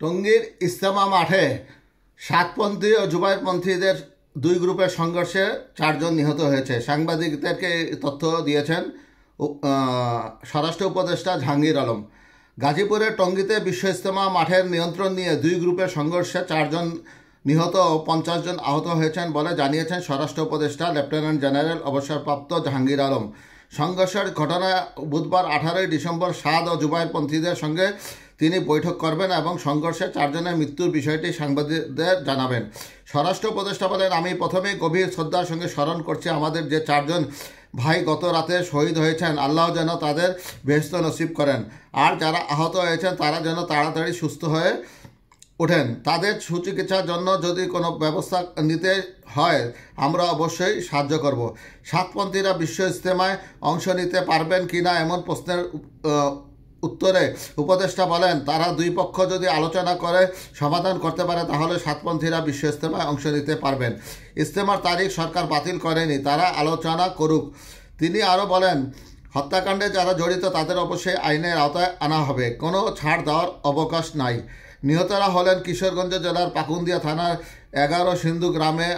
টঙ্গীর ইস্তেমা মাঠে সাতপন্থী ও জুবাইরপন্থীদের দুই গ্রুপের সংঘর্ষে 4 জন নিহত হয়েছে। সাংবাদিকদেরকে তথ্য দিয়েছেন স্বরাষ্ট্র উপদেষ্টা জাহাঙ্গীর আলম। গাজীপুরের টঙ্গীতে বিশ্ব ইস্তেমা মাঠের নিয়ন্ত্রণ নিয়ে দুই গ্রুপের সংঘর্ষে 4 জন নিহত ও 50 জন আহত হয়েছেন বলে জানিয়েছেন স্বরাষ্ট্র উপদেষ্টা লেফটেন্যান্ট জেনারেল অবসরপ্রাপ্ত জাহাঙ্গীর আলম। সংঘর্ষের ঘটনায় বুধবার 18 ডিসেম্বর সাদ ও জুবাইরপন্থীদের সঙ্গে তিনি বৈঠক করবেন এবং সংঘর্ষে 4 জনের মৃত্যুর বিষয়টি সাংবাদিকদের জানাবেন। স্বরাষ্ট্র উপদেষ্টা বলেন, আমি প্রথমেই গভীর শ্রদ্ধার সঙ্গে স্মরণ করছি আমাদের যে 4 জন ভাই গত রাতে শহীদ হয়েছেন, আল্লাহ যেন তাদের বেহেশত নসিব করেন, আর যারা আহত হয়েছেন তারা যেন তাড়াতাড়ি সুস্থ হয়ে ওঠেন। তাদের সুচিকিৎসার জন্য যদি কোনো ব্যবস্থা নিতে হয় আমরা অবশ্যই সাহায্য করব। সাতপন্থীরা বিশ্ব ইস্তেমায় অংশ নিতে পারবেন কিনা এমন প্রশ্নের উত্তরে উপদেষ্টা বলেন, তারা দুই পক্ষ যদি আলোচনা করে সমাধান করতে পারে তাহলে সাতপন্থীরা বিশ্ব ইস্তেমায় অংশ নিতে পারবেন। ইস্তেমার তারিখ সরকার বাতিল করেনি, তারা আলোচনা করুক। তিনি আরও বলেন, হত্যাকাণ্ডে যারা জড়িত তাদের অবশ্যই আইনের আওতায় আনা হবে, কোনো ছাড় দেওয়ার অবকাশ নাই। নিহতরা হলেন কিশোরগঞ্জ জেলার পাকুন্দিয়া থানার 11 সিন্ধু গ্রামে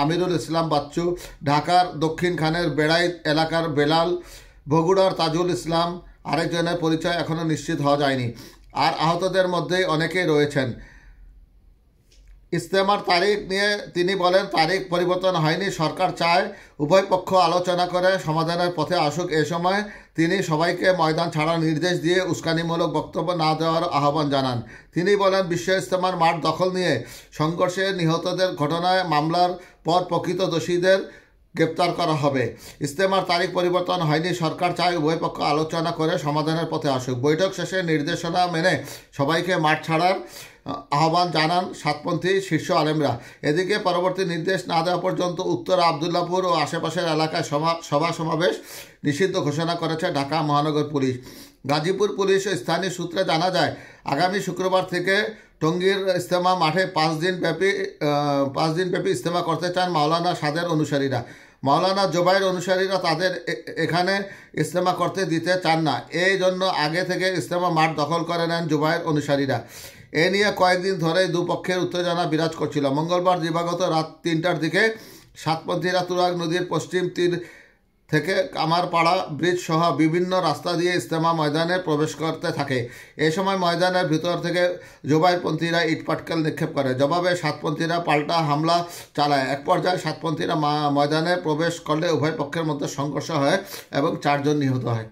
আমিরুল ইসলাম বাচ্চু, ঢাকার দক্ষিণ খানের বেড়াই এলাকার বেলাল, বগুড়ার তাজুল ইসলাম, আরেকজনের পরিচয় এখনও নিশ্চিত হওয়া যায়নি। আর আহতদের মধ্যেই অনেকেই রয়েছেন। ইস্তেমার তারিখ নিয়ে তিনি বলেন, তারিখ পরিবর্তন হয়নি, সরকার চায় উভয় পক্ষ আলোচনা করে সমাধানের পথে আসুক। এ সময় তিনি সবাইকে ময়দান ছাড়ার নির্দেশ দিয়ে উস্কানিমূলক বক্তব্য না দেওয়ার আহ্বান জানান। তিনি বলেন, বিশ্ব ইস্তেমার মাঠ দখল নিয়ে সংঘর্ষে নিহতদের ঘটনায় মামলার পর প্রকৃত দোষীদের গ্রেপ্তার করা হবে। ইস্তেমার তারিখ পরিবর্তন হয়নি, সরকার চায় উভয় পক্ষ আলোচনা করে সমাধানের পথে আসুক। বৈঠক শেষে নির্দেশনা মেনে সবাইকে মাঠ ছাড়ার আহ্বান জানান সাতপন্থী শীর্ষ আলেমরা। এদিকে পরবর্তী নির্দেশ না দেওয়া পর্যন্ত উত্তর আবদুল্লাপুর ও আশেপাশের এলাকায় সভা সমাবেশ নিষিদ্ধ ঘোষণা করেছে ঢাকা মহানগর পুলিশ। গাজীপুর পুলিশ ও স্থানীয় সূত্রে জানা যায়, আগামী শুক্রবার থেকে টঙ্গীর ইস্তেমা মাঠে 5 দিনব্যাপী ইস্তেমা করতে চান মাওলানা সাদের অনুসারীরা। মাওলানা জোবাইর অনুসারীরা তাদের এখানে ইস্তেমা করতে দিতে চান না, এই জন্য আগে থেকে ইস্তেমা মাঠ দখল করে নেন জোবাইর অনুসারীরা। এ নিয়ে কয়েকদিন ধরেই দুপক্ষের উত্তেজনা বিরাজ করছিল। মঙ্গলবার দিবাগত রাত 3টার দিকে সাতপন্থীরা তুরাগ নদীর পশ্চিম তীর থেকে কামারপাড়া ব্রিজ সহ বিভিন্ন রাস্তা দিয়ে ইস্তেমা ময়দানে প্রবেশ করতে থাকে। এই সময় ময়দানের ভিতর থেকে জোবাইরপন্থীরা ইটপাটকেল নিক্ষেপ করে। জবাবে সাতপন্থীরা পাল্টা হামলা চালায়। এক পর্যায়ে সাতপন্থীরা ময়দানে প্রবেশ করলে উভয় পক্ষের মধ্যে সংঘর্ষ হয় এবং 4 জন নিহত হয়।